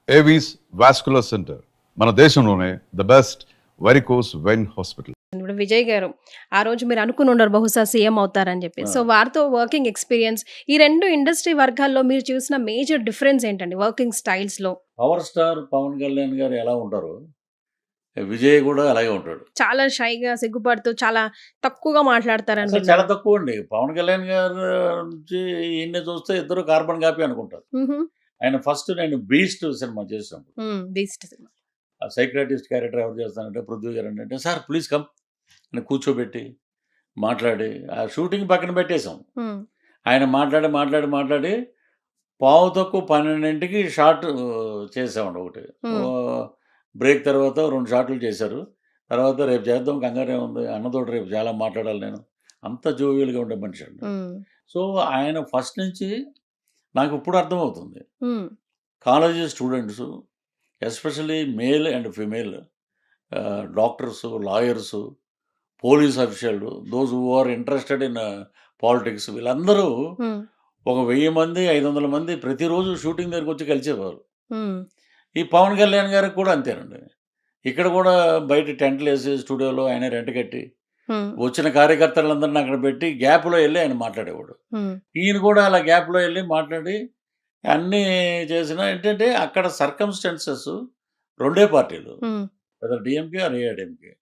Avis vascular centre మన దేశంలోనే the best varicose vein hospital. ఇప్పుడు విజయ్ గారు ఆ రోజు మీరు అనుకుని ఉండరు బహుశా సీఎం అవుతారని చెప్పి. ఆ! సో వారితో వర్కింగ్ ఎక్స్‌పీరియన్స్ ఈ 2 ఇండస్ట్రీ వర్గాల్లో మీరు చూసిన మేజర్ డిఫరెన్స్ ఏంటండి వర్కింగ్ స్టైల్స్‌లో? పవర్ స్టార్ పవన్ కళ్యాణ్ గారు ఎలా ఉంటారో, విజయ్ కూడా అలాగే ఉంటాడు. చాలా షైగా సిగ్గుపడుతూ చాలా తక్కువగా మాట్లాడతారని అసలు చాలా విన్నాను. తక్కువండి. పవన్ కళ్యాణ్ గారు నుంచి ఈయన్ని చూస్తే ఇద్దరు కార్బన్ కాపీ అనుకుంటారు. హుహు. ఆయన ఫస్ట్ నేను 'బీస్ట్' సినిమా చేసినప్పుడు, బీస్ట్ సినిమా. ఆ సైకియాట్రిస్ట్ క్యారెక్టర్ ఎవరు చేస్తానంటే పృథ్వీ గారు అంటే, "సార్ ప్లీజ్ కమ్" అని కూర్చోబెట్టి మాట్లాడి, ఆ షూటింగ్ పక్కన పెట్టేసాం. హ్మ్. ఆయన మాట్లాడి పావు తక్కువ 12కి షాట్ చేసామండి ఒకటి. హ్మ్. బ్రేక్ తర్వాత 2 షాట్లు చేశారు. తర్వాత రేపు చేద్దాం కంగారేముంది, అన్నతోటి రేపు చాలా మాట్లాడాలి నేను. అంత జోవియల్‌గా ఉండే మనిషి అండి. హ్మ్. సో, ఆయన ఫస్ట్ నుంచి నాకు ఇప్పుడు అర్థమవుతుంది. హ్మ్. College students especially male and female doctors, lawyers, police అఫీషియల్లు, those who are interested in politics వీళ్ళందరూ హ్మ్. ఒక 1000 మంది, 500 మంది ప్రతిరోజు షూటింగ్ దగ్గరకొచ్చి కలిసేవారు. హ్మ్. ఈ పవన్ కళ్యాణ్ గారికి కూడా అంతేనండి. ఇక్కడ కూడా బయట టెంట్‌లేసి స్టూడియోలో ఆయన రెంట్ కట్టి, హ్మ్. వచ్చిన కార్యకర్తలందరిని అక్కడ పెట్టి గ్యాప్‌లో ఎళ్లి ఆయన మాట్లాడేవాడు. హ్మ్. ఈయన కూడా అలా గ్యాప్‌లో ఎళ్లి మాట్లాడి అన్నీ చేసినా ఏంటంటే అక్కడ సర్కమ్‌స్టాన్సెస్ రెండే పార్టీలు. Hmm. Whether DMK or AIADMK.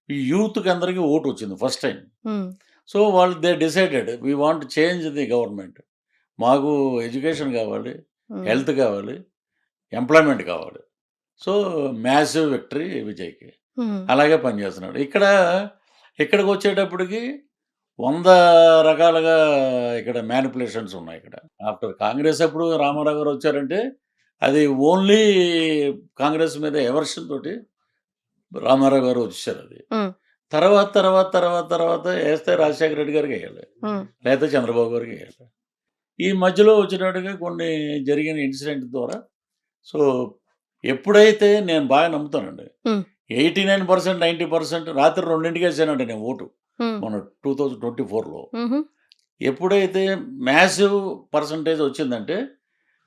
ఈ యూత్‌కి అందరికి ఓటొచ్చింది ఫస్ట్ టైమ్. హ్మ్. సో, వాళ్ళు they decided we want change the government. మాకు ఎడ్యుకేషన్ కావాలి, హ్మ్. హెల్త్ కావాలి, ఎంప్లాయ్‌మెంట్ కావాలి. సో, మ్యాసివ్ విక్టరీ విజయ్‌కి. హ్మ్. అలాగే పనిచేస్తున్నాడు. ఇక్కడికొచ్చేటప్పటికి 100 రకాలుగా ఇక్కడ మ్యానిపులేషన్స్ ఉన్నాయి ఇక్కడ. ఆఫ్టర్ కాంగ్రెస్ అప్పుడు రామారావు గారు వచ్చారంటే, అది ఓన్లీ కాంగ్రెస్ మీద ఎవర్షన్ తోటి రామారావు గారు వచ్చేసారది. హ్మ్. తర్వాత ఏస్తే రాజశేఖర రెడ్డి గారికెయ్యాలి. హ్మ్. లేతే చంద్రబాబు గారికెయ్యాలి. ఈ మధ్యలో వచ్చినట్టుగా కొన్ని జరిగిన ఇన్సిడెంట్ ద్వారా సో, ఎప్పుడైతే నేను బాగా నమ్ముతానండి. హ్మ్. 89%, 90% రాత్రి 2ంటికేసానండి నేను ఓటు. హ్మ్. మొన్న 2024లో. హుహు. ఎప్పుడైతే మ్యాసివ్ పర్సెంటేజ్ వచ్చిందంటే,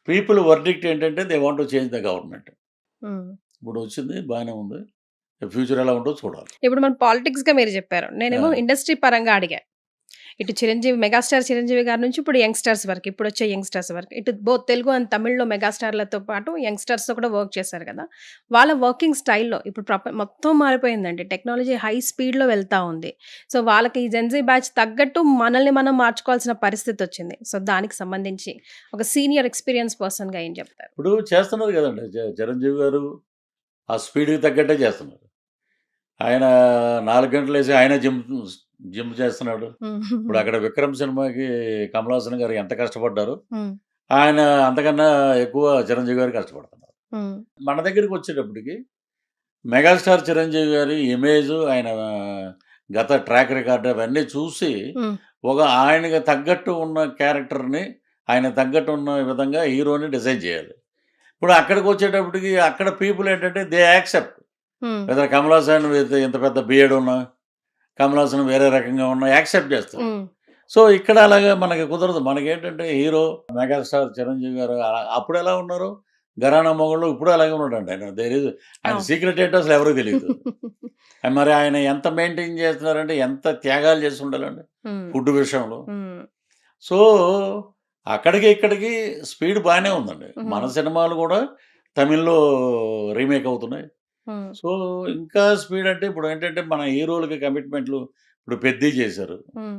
పీపుల్ వర్డిక్ట్ ఏంటంటే they want to change the government. హ్మ్. ఇప్పుడు వచ్చింది బానే ఉంది. ఫ్యూచర్ ఎలా ఉంటదో చూడాలి. ఇప్పుడు మన పాలిటిక్స్‌గా మీరు చెప్పారు. నేనేమో ఆ! ఇండస్ట్రీ పరంగా అడిగా. ఇటు చిరంజీవి మెగాస్టార్ చిరంజీవి గారి నుంచి ఇప్పుడు యంగ్‌స్టర్స్ వరకు. ఇప్పుడొచ్చే యంగ్‌స్టర్స్ వరకు. ఇటు బోత్ తెలుగు అండ్ తమిళ్‌లో మెగాస్టార్‌లతో పాటు యంగ్‌స్టర్స్‌తో కూడా వర్క్ చేశారు కదా! వాళ్ళ వర్కింగ్ స్టైల్‌లో ఇప్పుడు మొత్తం మారిపోయిందండి. టెక్నాలజీ హై స్పీడ్‌లో వెళ్తా ఉంది. సో, వాళ్ళకి ఈ జెన్‌జీ బ్యాచ్ తగ్గట్టు మనల్ని మనం మార్చుకోవాల్సిన పరిస్థితొచ్చింది. సో, దానికి సంబంధించి ఒక సీనియర్ ఎక్స్‌పీరియన్స్ పర్సన్‌గా ఏం చెప్తారు? ఇప్పుడు చేస్తున్నారు గదండీ! చిరంజీవి గారు ఆ స్పీడ్‌కి తగ్గట్టే చేస్తున్నారు. ఆయన 4 గంటలేసి ఆయనే జిమ్ చేస్తున్నాడు. ఇప్పుడు హ్మ్. అక్కడ 'విక్రమ్' సినిమాకి కమల్ హాసన్ గారు ఎంత కష్టపడ్డారో, హ్మ్. ఆయన అంతకన్నా ఎక్కువ చిరంజీవి గారు కష్టపడుతున్నారు. హ్మ్. మన దగ్గరికొచ్చేటప్పటికి మెగాస్టార్ చిరంజీవి గారి ఇమేజు, ఆయన గత ట్రాక్ రికార్డ్ అవన్నీ చూసి, హ్మ్. ఆయనకి తగ్గట్టు ఉన్న క్యారెక్టర్‌ని, ఆయనకు తగ్గట్టు ఉన్న విధంగా హీరోని డిజైన్ చేయాలి. ఇప్పుడు అక్కడికొచ్చేటప్పటికి అక్కడ పీపుల్ ఏంటంటే దే యాక్సెప్ట్. హ్మ్. వెదర్ కమల్ హాసన్ విత్ ఇంత పెద్ద బియర్డ్ ఉన్నా, కమల్ హాసన్ వేరే రకంగా ఉన్నా యాక్సెప్ట్ చేస్తారు. హ్మ్. సో, ఇక్కడ అలాగా మనకి కుదరదు. మనకేంటంటే హీరో మెగాస్టార్ చిరంజీవి గారు అప్పుడెలా ఉన్నారు? 'ఘరానా మొగుడులో' ఇప్పుడు అలాగే ఉన్నాడండి ఆయన. ఆయన అవును. సీక్రెట్ ఏంటో అసలు ఎవరికీ తెలీదు. మరి ఆయన ఎంత మెయింటైన్ చేస్తున్నారంటే ఎంత త్యాగాలు చేసి ఉండాలండి హ్మ్. ఫుడ్ విషయంలో. హ్మ్. సో, అక్కడికి ఇక్కడికి స్పీడ్ బానే ఉందండి. మన హ్మ్. సినిమాలు గూడా తమిళ్‌లో రీమేక్ అవుతున్నాయి. హ్మ్. సో, ఇంకా స్పీడ్ అంటే ఇప్పుడేంటంటే మన హీరోలకి కమిట్మెంట్‌లు ఇప్పుడు 'పెద్ది' చేశారు. హ్మ్.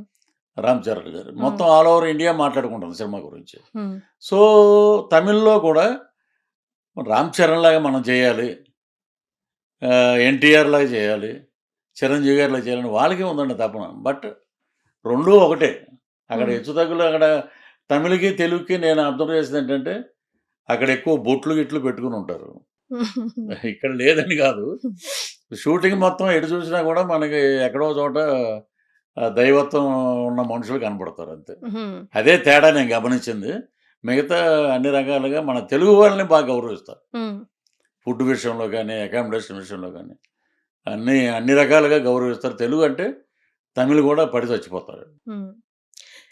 'రామ్ చరణ్' గారు. హ్మ్. మొత్తం ఆల్ ఓవర్ ఇండియా మాట్లాడుకుంటుంది సినిమా గురించి. హ్మ్. సో, తమిళ్‌లో కూడా 'రామ్ చరణ్' లాగా మనం చేయాలి. 'ఎన్టీఆర్' లాగా చేయాలి. 'చిరంజీవి' గారిలాగా చేయాలని వాళ్ళకే ఉందండి తపన. బట్ రెండూ ఒకటే. అక్కడ హ్మ్. హెచ్చుతగ్గులు అక్కడ తమిళ్‌కి, తెలుగుకి నేను అబ్జర్వ్ చేసిందేంటంటే అక్కడ ఎక్కువ బొట్లు, గిట్లు పెట్టుకొనుంటారు. ఇక్కడ లేదని గాదు. షూటింగ్ మొత్తం ఎటు చూసినా గూడా మనకి ఎక్కడో చోట దైవత్వం ఉన్న మనుషులు కనపడతారు అంతే. హ్మ్. అదే తేడా నేను గమనించింది. మిగతా అన్ని రకాలుగా మన తెలుగు వాళ్ళని బాగా గౌరవిస్తారు. హ్మ్. ఫుడ్ విషయంలో గానీ, అకామిడేషన్ విషయంలో గానీ, అన్ని రకాలుగా గౌరవిస్తారు. తెలుగు అంటే తమిళ్ గూడా పడి చచ్చిపోతారు. హ్మ్.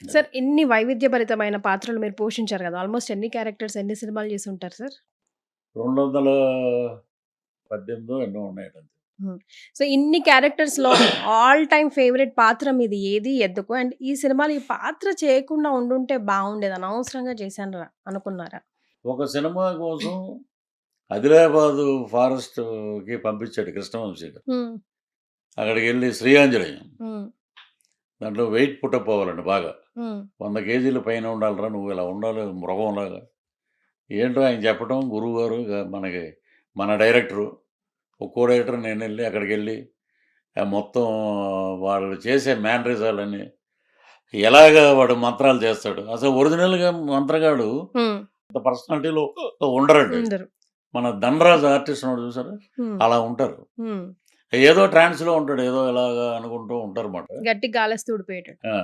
అది. సార్ ఇన్ని వైవిధ్యభరితమైన పాత్రలు మీరు పోషించారు గదా! ఆల్‌మోస్ట్ ఎన్ని క్యారెక్టర్స్, ఎన్ని సినిమాలు చేసుంటారు సార్? 218 ఎన్నో ఉన్నాయట అంతే. సో, ఇన్ని క్యారెక్టర్స్‌లో ఆల్ టైమ్ ఫేవరెట్ పాత్ర మీది ఏది? ఎందుకు? అండ్ ఈ సినిమాలో ఈ పాత్ర చేయకుండా ఉండుంటే బావుండేది. అనవసరంగా చేశానురా అనుకున్నారా? ఒక సినిమా కోసం ఆదిలాబాదు ఫారెస్ట్‌కి పంపించాడు కృష్ణవంశీ గారు. హ్మ్. అక్కడికెళ్ళి శ్రీఆంజనేయం. హ్మ్. దాంట్లో వెయిట్ పుటప్ అవ్వాలండి బాగా. హ్మ్. 100 కేజీల పైన ఉండాలిరా నువ్వు, ఇలా ఉండాలి మృగంలాగా. ఏంటో ఆయన చెప్పడం గురువుగారు మనకి మన డైరెక్టరు, ఒక్కో డైరెక్టర్ నేనెళ్ళి అక్కడికెళ్ళి మొత్తం వాళ్ళు చేసే మేనరిజాలన్నీ ఎలాగా వాడు మంత్రాలు చేస్తాడు. అసలు ఒరిజినల్‌గా మంత్రగాడు హ్మ్. అంత పర్సనాలిటీలో ఉండరండి. ఉండరు. మన 'ధనరాజ్' ఆర్టిస్ట్ ఉన్నాడు చూసారా? హ్మ్. అలా ఉంటారు. హ్మ్. ఏదో ట్రాన్స్‌లో ఉంటాడు. ఏదో ఇలాగా అనుకుంటూ ఉంటారన్నమాట. గట్టిగా గాలేస్తే ఊడిపోయేటట్టు. ఆ!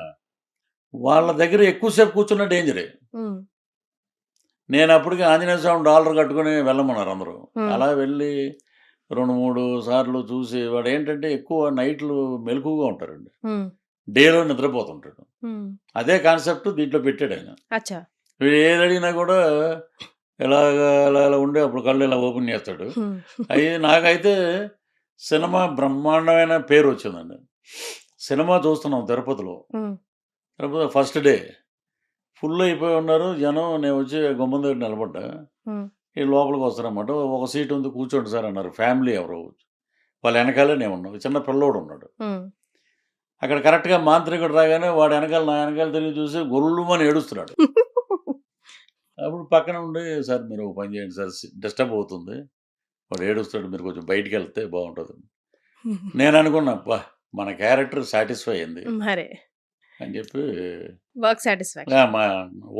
వాళ్ళ దగ్గర ఎక్కువ సేపు కూర్చున్న డేంజరే. హ్మ్. నేనప్పటికి ఆంజనేయ స్వామి డాలర్ కట్టుకొని వెళ్ళమన్నారు అందరూ. హ్మ్. అలా వెళ్ళి 2, 3 సార్లు చూసి వాడేంటంటే ఎక్కువ నైట్‌లు మెలకువగా ఉంటారండి. హ్మ్. డేలో నిద్రపోతుంటాడు. హ్మ్. అదే కాన్సెప్ట్ దీంట్లో పెట్టాడాయన. అచ్చా! వీడు ఏదడిగినా కూడా ఇలాగా ఇలా ఇలా ఉండి అప్పుడు కళ్ళు ఇలా ఓపెన్ చేస్తాడు. హ్మ్. నాకైతే సినిమా బ్రహ్మాండమైన పేరొచ్చిందండి. సినిమా చూస్తున్నాం తిరుపతిలో. హ్మ్. తిరుపతిలో ఫస్ట్ డే. ఫుల్ అయిపోయి ఉన్నారు జనం. నేను వచ్చి గుమ్మం దగ్గర నిలబడ్డా. హ్మ్. ఈ లోపలికి వస్తారన్నమాట. ఒక సీట్ ఉంది కూర్చోండి సార్ అన్నారు. ఫ్యామిలీ ఎవరో. వాళ్ళ వెనకాలే నేను ఉన్నాను. చిన్న పిల్లోడు ఉన్నాడు. హ్మ్. అక్కడ కరెక్ట్‌గా మాంత్రికుడు రాగానే వాడు వెనకాల నా వెనకాల తిరిగి చూసి గొర్రుమని ఏడుస్తున్నాడు. అప్పుడు పక్కన ఉండి సార్ మీరు ఒక పని చేయండి సార్ డిస్టర్బ్ అవుతుంది. వాడు ఏడుస్తాడు. మీరు కొంచెం బయటికెళ్తే బావుంటది. నేననుకున్నా అబ్బా! మన క్యారెక్టర్ సాటిస్ఫై అయింది మరే. అని చెప్పి వర్క్ సాటిస్ఫాక్షన్.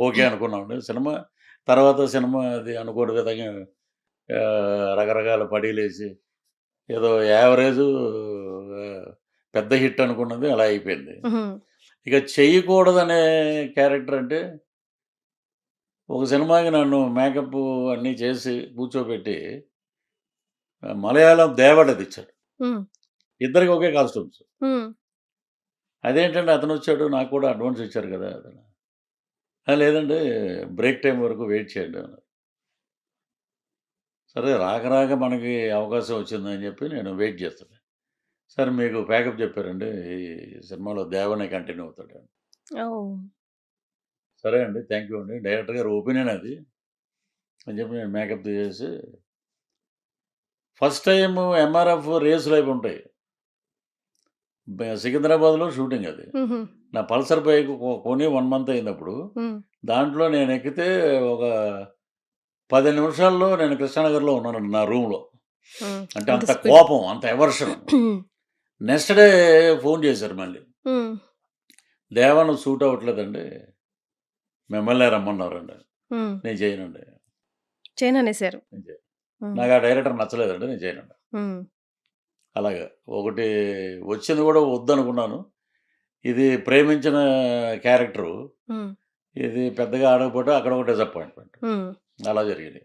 ఓకే అనుకున్నామండి. తర్వాత సినిమా అది అనుకోని విధంగా రకరకాల పడీలేసి ఏదో యావరేజు పెద్ద హిట్ అనుకున్నది అలా అయిపోయింది. హ్మ్. ఇక చెయ్యకూడదనే క్యారెక్టర్ అంటే ఒక సినిమాకి నన్ను మేకప్ అన్నీ చేసి కూర్చోబెట్టి మలయాళం దేవడదిచ్చాడు. హ్మ్. ఇద్దరికి ఒకే కాస్ట్యూమ్స్. హ్మ్. అదేంటండి అతనొచ్చాడు నాకు కూడా అడ్వాన్స్ ఇచ్చారు కదా! అతను. లేదండి బ్రేక్ టైమ్ వరకు వెయిట్ చేయండి అన్నారు. సరే రాక రాక మనకి అవకాశం వచ్చిందని చెప్పి నేను వెయిట్ చేస్తున్నా. సార్ మీకు ప్యాకప్ చెప్పారండి. ఈ సినిమాలో దేవనే కంటిన్యూ అవుతాడు. ఓహ్! సరే అండి. థ్యాంక్ యూ అండి. డైరెక్టర్ గారి ఒపీనియన్ అది అని చెప్పి నేను మేకప్ తీసేసి ఫస్ట్ టైము ఎంఆర్ఎఫ్ రేసులు అవి ఉంటాయి. సికింద్రాబాద్‌లో షూటింగ్ అది. హుహు. నా పల్సర్ బైక్ కొని 1 మంత్ అయిందప్పుడు. హ్మ్. దాంట్లో నేను ఎక్కితే ఒక 10 నిమిషాల్లో నేను కృష్ణానగర్‌లో ఉన్నానండి నా రూమ్‌లో. హ్మ్. అంటే అంత అంత స్పీడ్. కోపం, అంత ఎవర్షన్. నెక్స్ట్ డే ఫోన్ చేశారు మళ్ళీ. హ్మ్. "దేవా నువ్వు సూట్ అవ్వట్లేదండి. మిమ్మల్నే రమ్మన్నారండి." హ్మ్. నేను చేయనండి. చేయననేసారు. నేను చేయను. హ్మ్. నాకు ఆ డైరెక్టర్ నచ్చలేదండి. నేను చేయనండి. హ్మ్. అలాగా. ఒకటి వచ్చింది కూడా వద్దనుకున్నాను. ఇది ప్రేమించిన క్యారెక్టరు. హ్మ్. ఇది పెద్దగా ఆడకపోతే అక్కడ ఒక డిసప్పాయింట్‌మెంట్. హ్మ్. అలా జరిగింది.